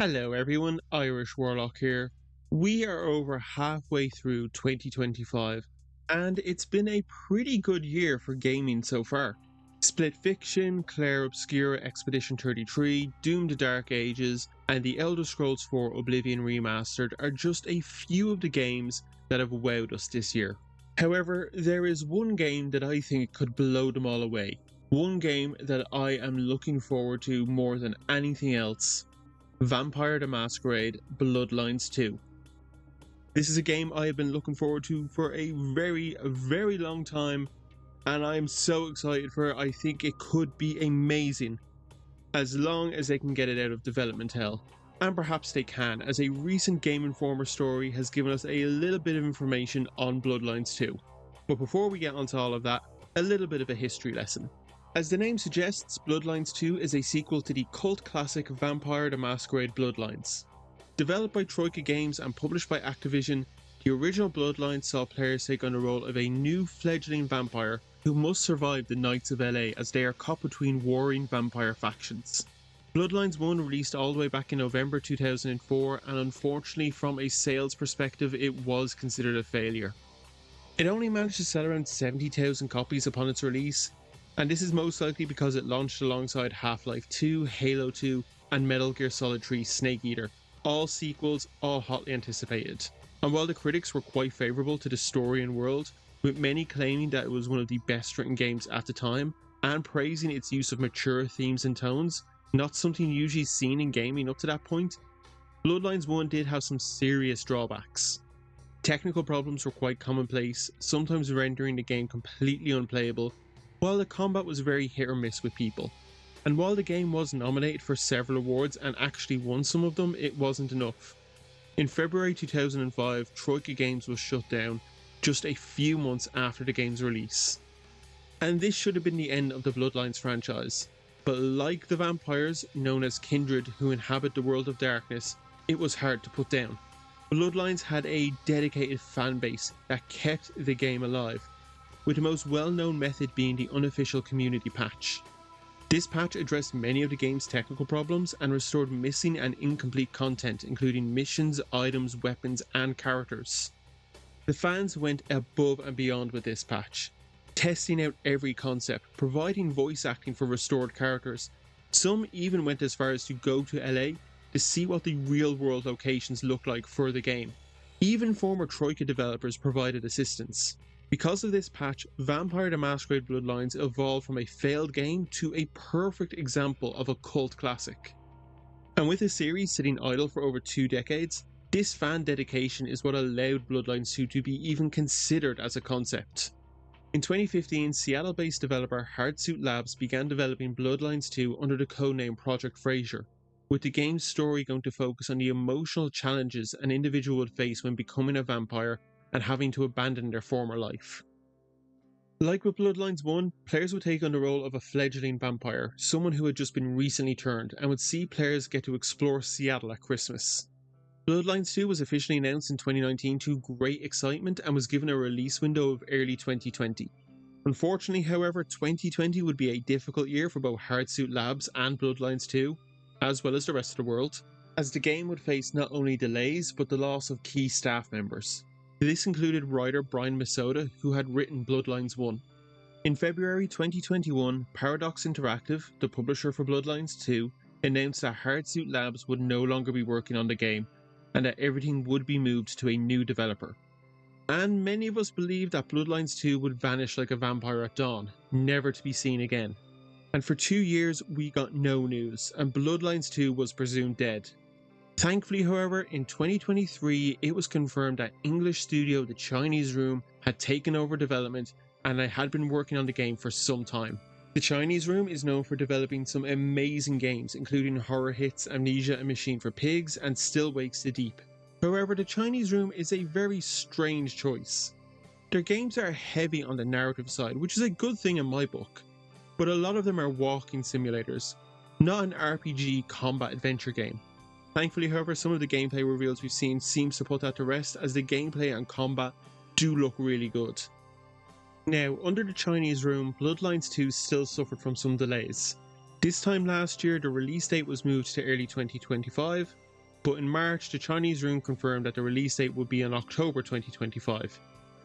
Hello everyone, Irish Warlock here. We are over halfway through 2025, and it's been a pretty good year for gaming so far. Split Fiction, Claire Obscura Expedition 33, Doom the Dark Ages, and The Elder Scrolls 4 Oblivion Remastered are just a few of the games that have wowed us this year. However, there is one game that I think could blow them all away. One game that I am looking forward to more than anything else. Vampire the Masquerade Bloodlines 2. This is a game I have been looking forward to for a very long time, and I am so excited for it. I think it could be amazing, as long as they can get it out of development hell. And perhaps they can, as a recent Game Informer story has given us a little bit of information on Bloodlines 2. But before we get onto all of that, a little bit of a history lesson. As the name suggests, Bloodlines 2 is a sequel to the cult classic Vampire the Masquerade Bloodlines. Developed by Troika Games and published by Activision, the original Bloodlines saw players take on the role of a new fledgling vampire who must survive the Knights of LA as they are caught between warring vampire factions. Bloodlines 1 released all the way back in November 2004, and unfortunately from a sales perspective it was considered a failure. It only managed to sell around 70,000 copies upon its release, and this is most likely because it launched alongside Half-Life 2, Halo 2, and Metal Gear Solid 3 Snake Eater, all sequels, all hotly anticipated. And while the critics were quite favourable to the story and world, with many claiming that it was one of the best written games at the time, and praising its use of mature themes and tones, not something usually seen in gaming up to that point, Bloodlines 1 did have some serious drawbacks. Technical problems were quite commonplace, sometimes rendering the game completely unplayable, while the combat was very hit or miss with people. And while the game was nominated for several awards and actually won some of them, it wasn't enough. In February 2005, Troika Games was shut down, just a few months after the game's release. And this should have been the end of the Bloodlines franchise, but like the vampires, known as Kindred, who inhabit the world of darkness, it was hard to put down. Bloodlines had a dedicated fan base that kept the game alive, with the most well-known method being the unofficial community patch. This patch addressed many of the game's technical problems and restored missing and incomplete content, including missions, items, weapons, and characters. The fans went above and beyond with this patch, testing out every concept, providing voice acting for restored characters. Some even went as far as to go to LA to see what the real-world locations looked like for the game. Even former Troika developers provided assistance. Because of this patch, Vampire the Masquerade Bloodlines evolved from a failed game to a perfect example of a cult classic. And with the series sitting idle for over 2 decades, this fan dedication is what allowed Bloodlines 2 to be even considered as a concept. In 2015, Seattle-based developer Hardsuit Labs began developing Bloodlines 2 under the codename Project Frasier, with the game's story going to focus on the emotional challenges an individual would face when becoming a vampire and having to abandon their former life. Like with Bloodlines 1, players would take on the role of a fledgling vampire, someone who had just been recently turned, and would see players get to explore Seattle at Christmas. Bloodlines 2 was officially announced in 2019 to great excitement and was given a release window of early 2020. Unfortunately, however, 2020 would be a difficult year for both Hardsuit Labs and Bloodlines 2, as well as the rest of the world, as the game would face not only delays but the loss of key staff members. This included writer Brian Masoda, who had written Bloodlines 1. In February 2021, Paradox Interactive, the publisher for Bloodlines 2, announced that Hardsuit Labs would no longer be working on the game, and that everything would be moved to a new developer. And many of us believed that Bloodlines 2 would vanish like a vampire at dawn, never to be seen again. And for 2 years we got no news, and Bloodlines 2 was presumed dead. Thankfully, however, in 2023 it was confirmed that English studio The Chinese Room had taken over development, and they had been working on the game for some time. The Chinese Room is known for developing some amazing games, including horror hits Amnesia and Machine for Pigs and Still Wakes the Deep. However, the Chinese Room is a very strange choice. Their games are heavy on the narrative side, which is a good thing in my book, but a lot of them are walking simulators, not an RPG combat adventure game. Thankfully, however, some of the gameplay reveals we've seen seems to put that to rest, as the gameplay and combat do look really good. Now, under the Chinese Room, Bloodlines 2 still suffered from some delays. This time last year, the release date was moved to early 2025, but in March the Chinese room confirmed that the release date would be in October 2025.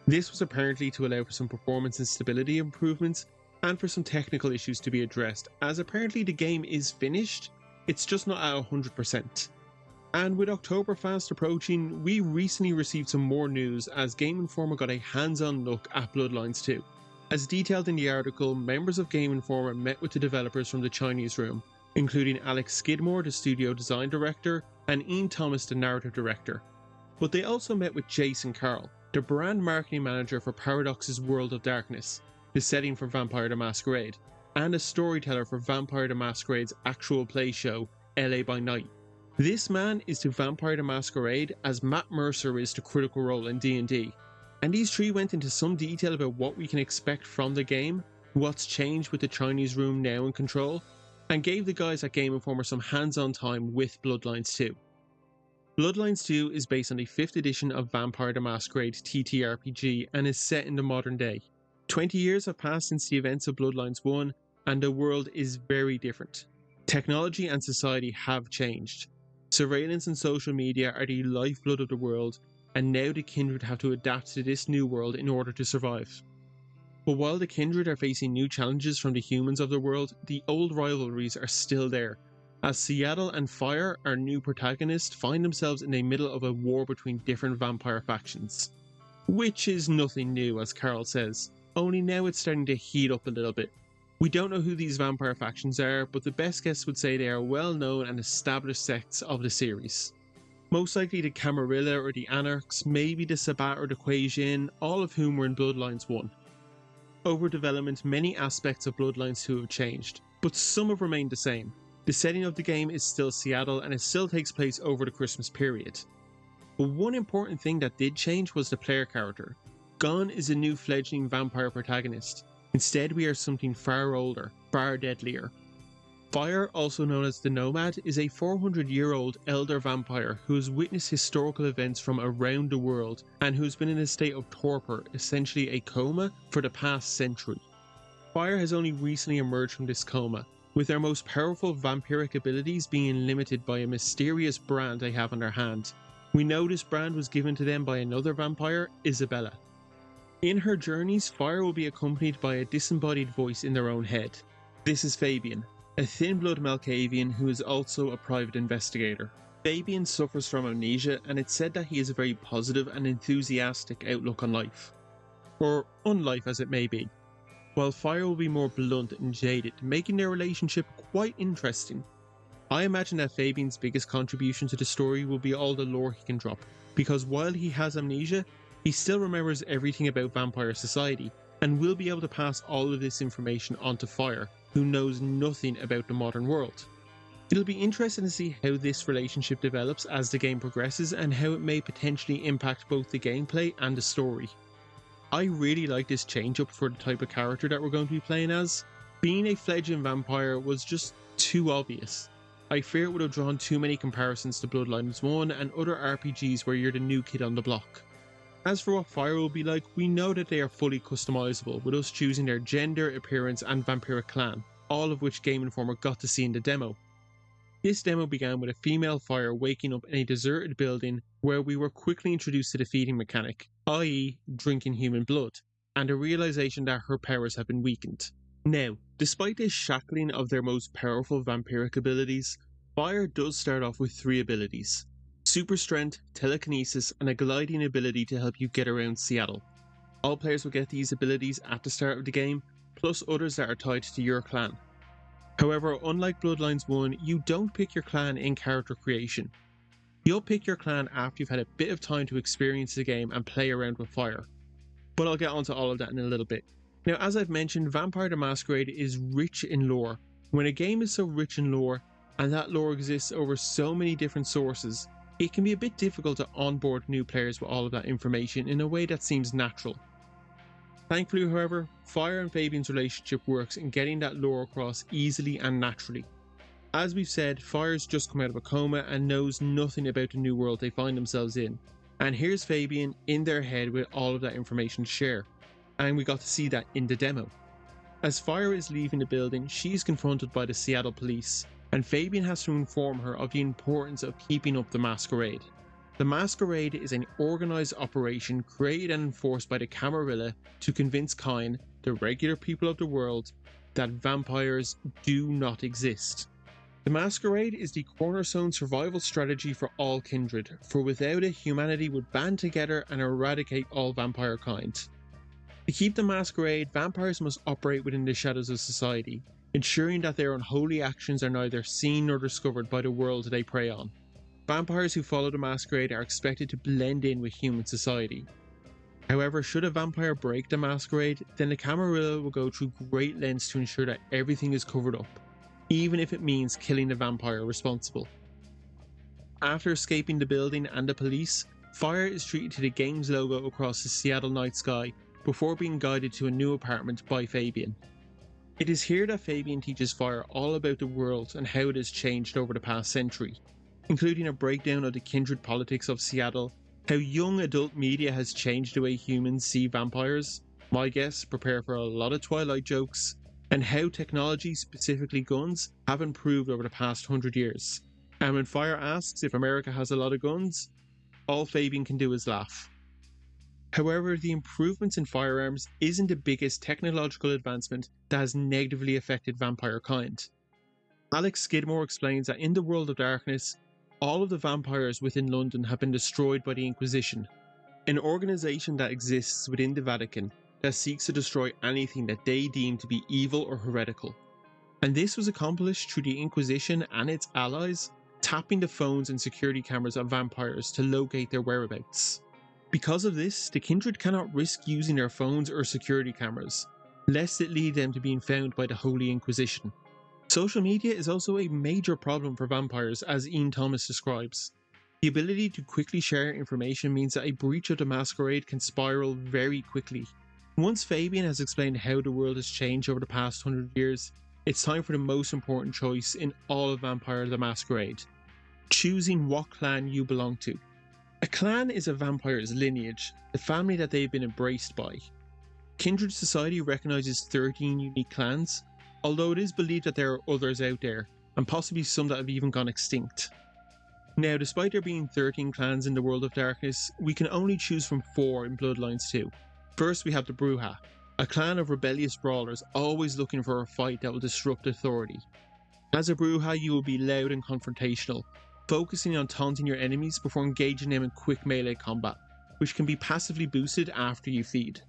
This was apparently to allow for some performance and stability improvements and for some technical issues to be addressed, as apparently the game is finished, it's just not at 100%. And with October fast approaching, we recently received some more news as Game Informer got a hands-on look at Bloodlines 2. As detailed in the article, members of Game Informer met with the developers from the Chinese room, including Alex Skidmore, the studio design director, and Ian Thomas, the narrative director. But they also met with Jason Carl, the brand marketing manager for Paradox's World of Darkness, the setting for Vampire the Masquerade, and a storyteller for Vampire the Masquerade's actual play show, LA by Night. This man is to Vampire the Masquerade as Matt Mercer is to Critical Role in D&D, and these three went into some detail about what we can expect from the game, what's changed with the Chinese room now in control, and gave the guys at Game Informer some hands-on time with Bloodlines 2. Bloodlines 2 is based on the 5th edition of Vampire the Masquerade TTRPG and is set in the modern day. 20 years have passed since the events of Bloodlines 1, and the world is very different. Technology and society have changed. Surveillance and social media are the lifeblood of the world, and now the Kindred have to adapt to this new world in order to survive. But while the Kindred are facing new challenges from the humans of the world, the old rivalries are still there, as Seattle and Phyre, our new protagonist, find themselves in the middle of a war between different vampire factions. Which is nothing new, as Carl says, only now it's starting to heat up a little bit. We don't know who these vampire factions are, but the best guess would say they are well-known and established sects of the series. Most likely the Camarilla or the Anarchs, maybe the Sabbat or the Quasian, all of whom were in Bloodlines 1. Over development, many aspects of Bloodlines 2 have changed, but some have remained the same. The setting of the game is still Seattle and it still takes place over the Christmas period. But one important thing that did change was the player character. Gone is a new fledgling vampire protagonist. Instead, we are something far older, far deadlier. Phyre, also known as the Nomad, is a 400-year-old elder vampire who has witnessed historical events from around the world and who has been in a state of torpor, essentially a coma, for the past century. Phyre has only recently emerged from this coma, with their most powerful vampiric abilities being limited by a mysterious brand they have on their hand. We know this brand was given to them by another vampire, Isabella. In her journeys, Phyre will be accompanied by a disembodied voice in their own head. This is Fabian, a thin-blood Malkavian who is also a private investigator. Fabian suffers from amnesia, and it's said that he has a very positive and enthusiastic outlook on life. Or unlife as it may be. While Phyre will be more blunt and jaded, making their relationship quite interesting. I imagine that Fabian's biggest contribution to the story will be all the lore he can drop, because while he has amnesia, he still remembers everything about vampire society, and will be able to pass all of this information on to Phyre, who knows nothing about the modern world. It'll be interesting to see how this relationship develops as the game progresses and how it may potentially impact both the gameplay and the story. I really like this change up for the type of character that we're going to be playing as. Being a fledgling vampire was just too obvious. I fear it would have drawn too many comparisons to Bloodlines 1 and other RPGs where you're the new kid on the block. As for what Phyre will be like, we know that they are fully customizable, with us choosing their gender, appearance and vampiric clan, all of which Game Informer got to see in the demo. This demo began with a female Phyre waking up in a deserted building where we were quickly introduced to the feeding mechanic, i.e. drinking human blood, and a realization that her powers have been weakened. Now, despite this shackling of their most powerful vampiric abilities, Phyre does start off with 3 abilities: super strength, telekinesis, and a gliding ability to help you get around Seattle. All players will get these abilities at the start of the game, plus others that are tied to your clan. However, unlike Bloodlines 1, you don't pick your clan in character creation. You'll pick your clan after you've had a bit of time to experience the game and play around with Phyre. But I'll get onto all of that in a little bit. Now, as I've mentioned, Vampire the Masquerade is rich in lore. When a game is so rich in lore, and that lore exists over so many different sources, it can be a bit difficult to onboard new players with all of that information in a way that seems natural. Thankfully, however, Phyre and Fabian's relationship works in getting that lore across easily and naturally. As we've said, Phyre's just come out of a coma and knows nothing about the new world they find themselves in. And here's Fabian in their head with all of that information to share. And we got to see that in the demo. As Phyre is leaving the building, she's confronted by the Seattle police, and Fabian has to inform her of the importance of keeping up the Masquerade. The Masquerade is an organised operation created and enforced by the Camarilla to convince Kine, the regular people of the world, that vampires do not exist. The Masquerade is the cornerstone survival strategy for all kindred, for without it humanity would band together and eradicate all vampire kind. To keep the Masquerade, vampires must operate within the shadows of society, ensuring that their unholy actions are neither seen nor discovered by the world they prey on. Vampires who follow the Masquerade are expected to blend in with human society. However, should a vampire break the Masquerade, then the Camarilla will go through great lengths to ensure that everything is covered up, even if it means killing the vampire responsible. After escaping the building and the police, Phyre is treated to the game's logo across the Seattle night sky before being guided to a new apartment by Fabian. It is here that Fabian teaches Phyre all about the world and how it has changed over the past century, including a breakdown of the kindred politics of Seattle, how young adult media has changed the way humans see vampires, my guess, prepare for a lot of Twilight jokes, and how technology, specifically guns, have improved over the past 100 years. And when Phyre asks if America has a lot of guns, all Fabian can do is laugh. However, the improvements in firearms isn't the biggest technological advancement that has negatively affected vampire kind. Alex Skidmore explains that in the world of darkness, all of the vampires within London have been destroyed by the Inquisition, an organisation that exists within the Vatican that seeks to destroy anything that they deem to be evil or heretical. And this was accomplished through the Inquisition and its allies tapping the phones and security cameras of vampires to locate their whereabouts. Because of this, the kindred cannot risk using their phones or security cameras, lest it lead them to being found by the Holy Inquisition. Social media is also a major problem for vampires, as Ian Thomas describes. The ability to quickly share information means that a breach of the Masquerade can spiral very quickly. Once Fabian has explained how the world has changed over the past 100 years, it's time for the most important choice in all of Vampire the Masquerade: choosing what clan you belong to. A clan is a vampire's lineage, the family that they've been embraced by. Kindred Society recognises 13 unique clans, although it is believed that there are others out there, and possibly some that have even gone extinct. Now, despite there being 13 clans in the World of Darkness, we can only choose from 4 in Bloodlines 2. First we have the Brujah, a clan of rebellious brawlers always looking for a fight that will disrupt authority. As a Brujah, you will be loud and confrontational, focusing on taunting your enemies before engaging them in quick melee combat, which can be passively boosted after you feed.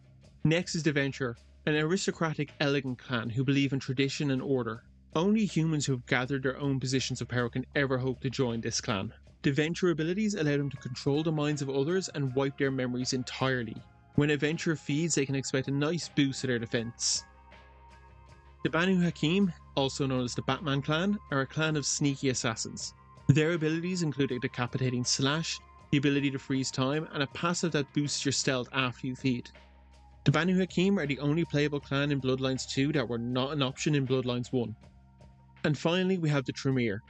Next is the Venture, an aristocratic, elegant clan who believe in tradition and order. Only humans who have gathered their own positions of power can ever hope to join this clan. The Venture abilities allow them to control the minds of others and wipe their memories entirely. When a Venture feeds, they can expect a nice boost to their defense. The Banu Hakim, also known as the Batman clan, are a clan of sneaky assassins. Their abilities include a decapitating slash, the ability to freeze time, and a passive that boosts your stealth after you feed. The Banu Hakim are the only playable clan in Bloodlines 2 that were not an option in Bloodlines 1. And finally we have the Tremere,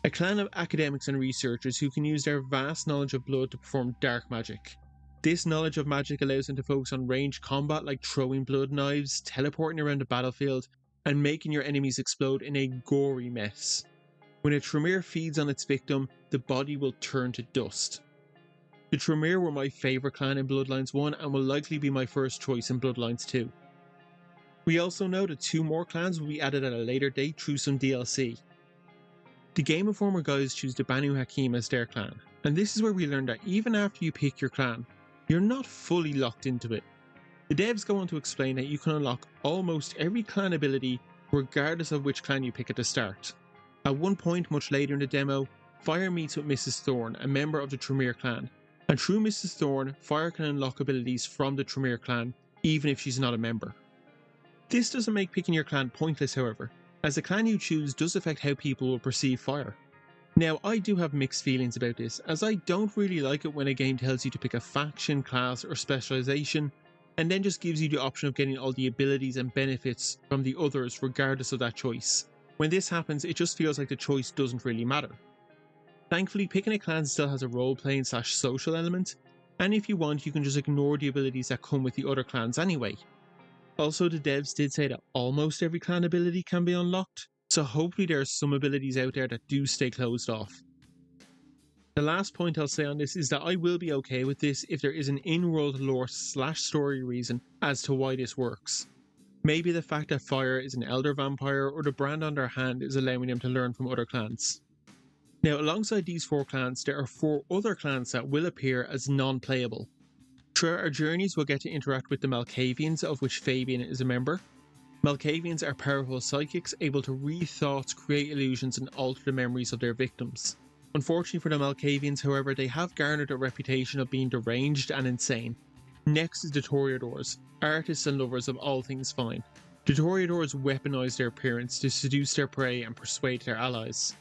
a clan of academics and researchers who can use their vast knowledge of blood to perform dark magic. This knowledge of magic allows them to focus on ranged combat like throwing blood knives, teleporting around the battlefield, and making your enemies explode in a gory mess. When a Tremere feeds on its victim, the body will turn to dust. The Tremere were my favourite clan in Bloodlines 1 and will likely be my first choice in Bloodlines 2. We also know that 2 more clans will be added at a later date through some DLC. The Game Informer guys choose the Banu Hakim as their clan, and this is where we learn that even after you pick your clan, you're not fully locked into it. The devs go on to explain that you can unlock almost every clan ability regardless of which clan you pick at the start. At one point much later in the demo, Phyre meets with Mrs. Thorne, a member of the Tremere clan, and through Mrs. Thorne, Phyre can unlock abilities from the Tremere clan, even if she's not a member. This doesn't make picking your clan pointless, however, as the clan you choose does affect how people will perceive Phyre. Now, I do have mixed feelings about this, as I don't really like it when a game tells you to pick a faction, class, or specialization, and then just gives you the option of getting all the abilities and benefits from the others regardless of that choice. When this happens, it just feels like the choice doesn't really matter. Thankfully, picking a clan still has a role-playing / social element, and if you want, you can just ignore the abilities that come with the other clans anyway. Also, the devs did say that almost every clan ability can be unlocked, so hopefully there are some abilities out there that do stay closed off. The last point I'll say on this is that I will be okay with this if there is an in-world lore / story reason as to why this works. Maybe the fact that Phyre is an elder vampire, or the brand on their hand is allowing them to learn from other clans. Now, alongside these 4 clans, there are 4 other clans that will appear as non-playable. Throughout our journeys, we'll get to interact with the Malkavians, of which Fabian is a member. Malkavians are powerful psychics, able to read thoughts, create illusions, and alter the memories of their victims. Unfortunately for the Malkavians, however, they have garnered a reputation of being deranged and insane. Next is the Toreadors, artists and lovers of all things fine. The Toreadors weaponize their appearance to seduce their prey and persuade their allies.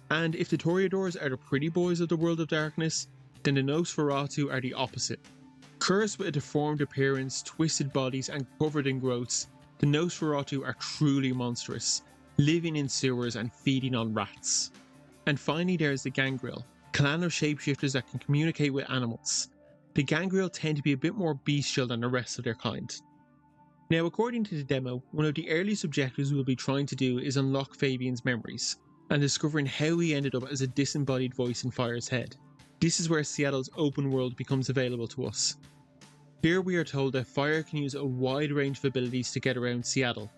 And if the Toreadors are the pretty boys of the world of darkness, then the Nosferatu are the opposite. Cursed with a deformed appearance, twisted bodies, and covered in growths, the Nosferatu are truly monstrous, living in sewers and feeding on rats. And finally there is the Gangrel, clan of shapeshifters that can communicate with animals. The Gangrel tend to be a bit more bestial than the rest of their kind. Now, according to the demo, one of the earliest objectives we'll be trying to do is unlock Fabian's memories, and discovering how he ended up as a disembodied voice in Phyre's head. This is where Seattle's open world becomes available to us. Here we are told that Phyre can use a wide range of abilities to get around Seattle,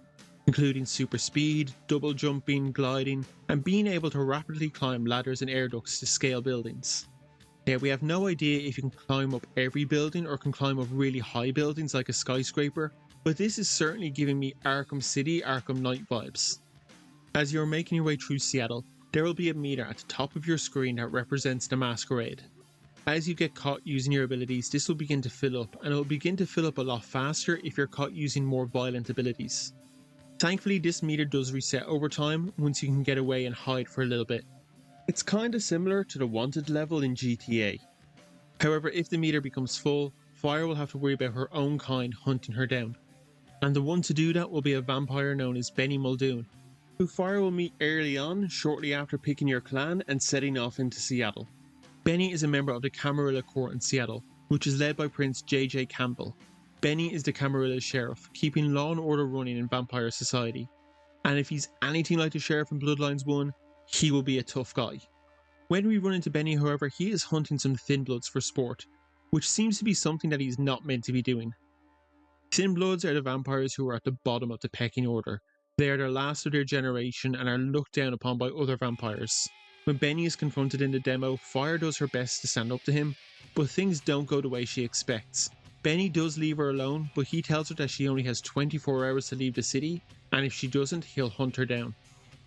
including super speed, double jumping, gliding, and being able to rapidly climb ladders and air ducts to scale buildings. Now, we have no idea if you can climb up every building or can climb up really high buildings like a skyscraper, but this is certainly giving me Arkham City, Arkham Knight vibes. As you're making your way through Seattle, there will be a meter at the top of your screen that represents the Masquerade. As you get caught using your abilities, this will begin to fill up, and it will begin to fill up a lot faster if you're caught using more violent abilities. Thankfully, this meter does reset over time once you can get away and hide for a little bit. It's kinda similar to the wanted level in GTA. However, if the meter becomes full, Phyre will have to worry about her own kind hunting her down. And the one to do that will be a vampire known as Benny Muldoon, who Phyre will meet early on, shortly after picking your clan and setting off into Seattle. Benny is a member of the Camarilla Court in Seattle, which is led by Prince J.J. Campbell. Benny is the Camarilla's sheriff, keeping law and order running in vampire society. And if he's anything like the sheriff in Bloodlines 1, he will be a tough guy. When we run into Benny, however, he is hunting some Thin Bloods for sport, which seems to be something that he's not meant to be doing. Thin Bloods are the vampires who are at the bottom of the pecking order. They are the last of their generation and are looked down upon by other vampires. When Benny is confronted in the demo, Phyre does her best to stand up to him, but things don't go the way she expects. Benny does leave her alone, but he tells her that she only has 24 hours to leave the city, and if she doesn't, he'll hunt her down.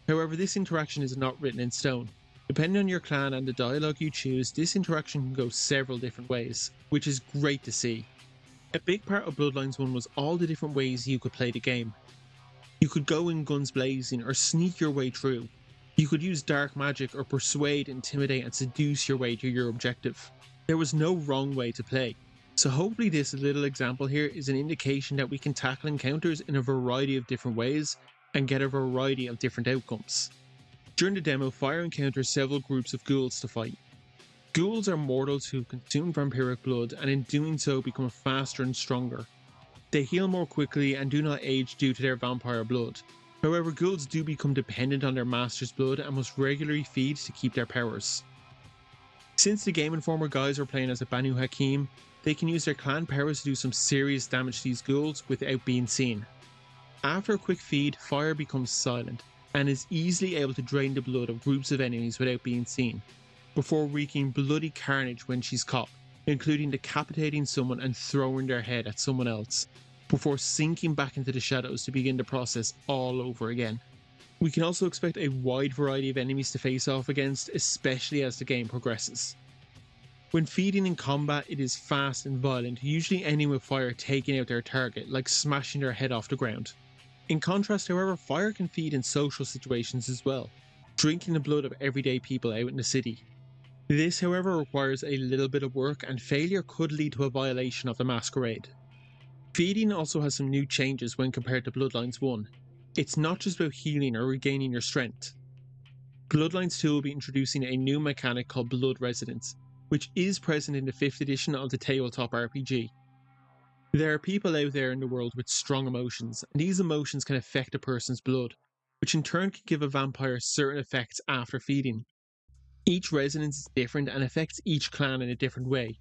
However, this interaction is not written in stone. Depending on your clan and the dialogue you choose, this interaction can go several different ways, which is great to see. A big part of Bloodlines 1 was all the different ways you could play the game. You could go in guns blazing or sneak your way through. You could use dark magic or persuade, intimidate and seduce your way to your objective. There was no wrong way to play. So hopefully this little example here is an indication that we can tackle encounters in a variety of different ways and get a variety of different outcomes. During the demo, Phyre encounters several groups of ghouls to fight. Ghouls are mortals who consume vampiric blood and in doing so become faster and stronger. They heal more quickly and do not age due to their vampire blood. However, ghouls do become dependent on their master's blood and must regularly feed to keep their powers. Since the Game Informer guys are playing as a Banu Hakim, they can use their clan powers to do some serious damage to these ghouls without being seen. After a quick feed, Phyre becomes silent and is easily able to drain the blood of groups of enemies without being seen, before wreaking bloody carnage when she's caught, including decapitating someone and throwing their head at someone else, before sinking back into the shadows to begin the process all over again. We can also expect a wide variety of enemies to face off against, especially as the game progresses. When feeding in combat, it is fast and violent, usually ending with Phyre taking out their target, like smashing their head off the ground. In contrast, however, Phyre can feed in social situations as well, drinking the blood of everyday people out in the city. This, however, requires a little bit of work, and failure could lead to a violation of the Masquerade. Feeding also has some new changes when compared to Bloodlines 1. It's not just about healing or regaining your strength. Bloodlines 2 will be introducing a new mechanic called Blood Residence, which is present in the 5th edition of the tabletop RPG. There are people out there in the world with strong emotions, and these emotions can affect a person's blood, which in turn can give a vampire certain effects after feeding. Each resonance is different and affects each clan in a different way,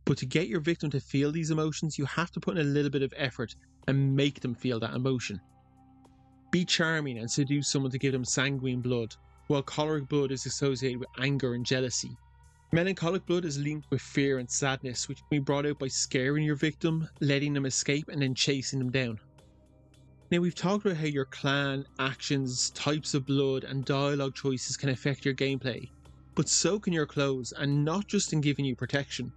but to get your victim to feel these emotions, you have to put in a little bit of effort and make them feel that emotion. Be charming and seduce someone to give them sanguine blood, while choleric blood is associated with anger and jealousy. Melancholic blood is linked with fear and sadness, which can be brought out by scaring your victim, letting them escape, and then chasing them down. Now, we've talked about how your clan, actions, types of blood, and dialogue choices can affect your gameplay, but so can your clothes, and not just in giving you protection.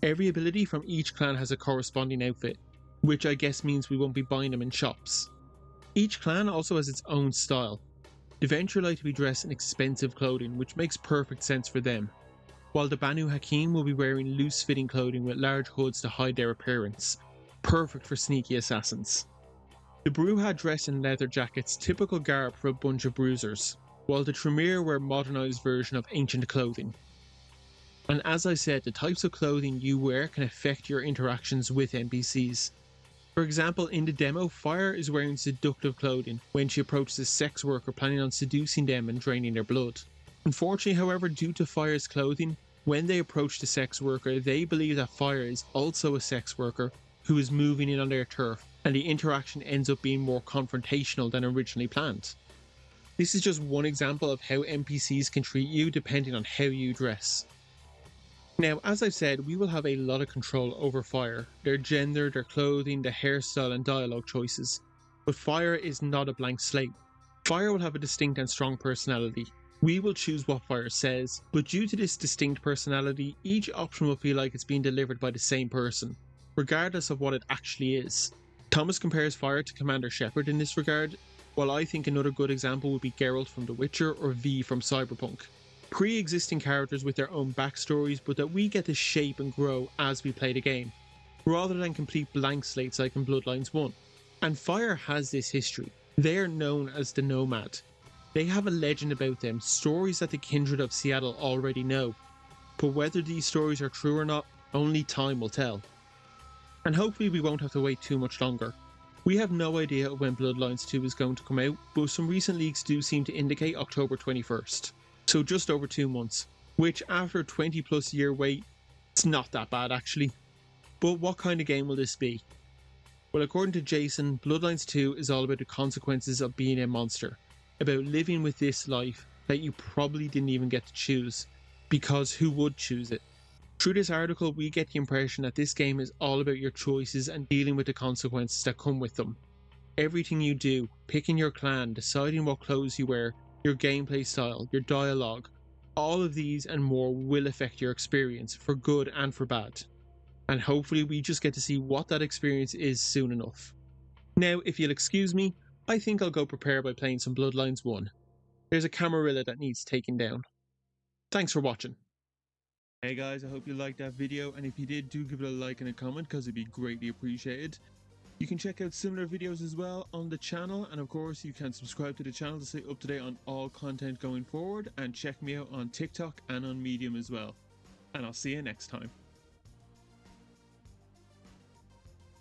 Every ability from each clan has a corresponding outfit, which I guess means we won't be buying them in shops. Each clan also has its own style. The Venture like to be dressed in expensive clothing, which makes perfect sense for them, while the Banu Hakim will be wearing loose-fitting clothing with large hoods to hide their appearance, perfect for sneaky assassins. The Brujah dress in leather jackets, typical garb for a bunch of bruisers, while the Tremere wear modernised version of ancient clothing. And as I said, the types of clothing you wear can affect your interactions with NPCs. For example, in the demo, Phyre is wearing seductive clothing when she approaches a sex worker planning on seducing them and draining their blood. Unfortunately, however, due to Phyre's clothing, when they approach the sex worker, they believe that Phyre is also a sex worker who is moving in on their turf, and the interaction ends up being more confrontational than originally planned. This is just one example of how NPCs can treat you depending on how you dress. Now, as I've said, we will have a lot of control over Phyre, their gender, their clothing, their hairstyle and dialogue choices. But Phyre is not a blank slate. Phyre will have a distinct and strong personality. We will choose what Phyre says, but due to this distinct personality, each option will feel like it's being delivered by the same person, regardless of what it actually is. Thomas compares Phyre to Commander Shepard in this regard, while I think another good example would be Geralt from The Witcher or V from Cyberpunk. Pre-existing characters with their own backstories, but that we get to shape and grow as we play the game, rather than complete blank slates like in Bloodlines 1. And Phyre has this history. They are known as the Nomad. They have a legend about them, stories that the kindred of Seattle already know. But whether these stories are true or not, only time will tell. And hopefully we won't have to wait too much longer. We have no idea when Bloodlines 2 is going to come out, but some recent leaks do seem to indicate October 21st. So just over 2 months, which after a 20 plus year wait, it's not that bad actually. But what kind of game will this be? Well, according to Jason, Bloodlines 2 is all about the consequences of being a monster, about living with this life that you probably didn't even get to choose, because who would choose it? Through this article, we get the impression that this game is all about your choices and dealing with the consequences that come with them. Everything you do, picking your clan, deciding what clothes you wear, your gameplay style, your dialogue, all of these and more will affect your experience, for good and for bad. And hopefully we just get to see what that experience is soon enough. Now, if you'll excuse me, I think I'll go prepare by playing some Bloodlines 1. There's a Camarilla that needs taking down. Thanks for watching. Hey guys, I hope you liked that video, and if you did, do give it a like and a comment because it'd be greatly appreciated. You can check out similar videos as well on the channel, and of course you can subscribe to the channel to stay up to date on all content going forward, and check me out on TikTok and on Medium as well. And I'll see you next time.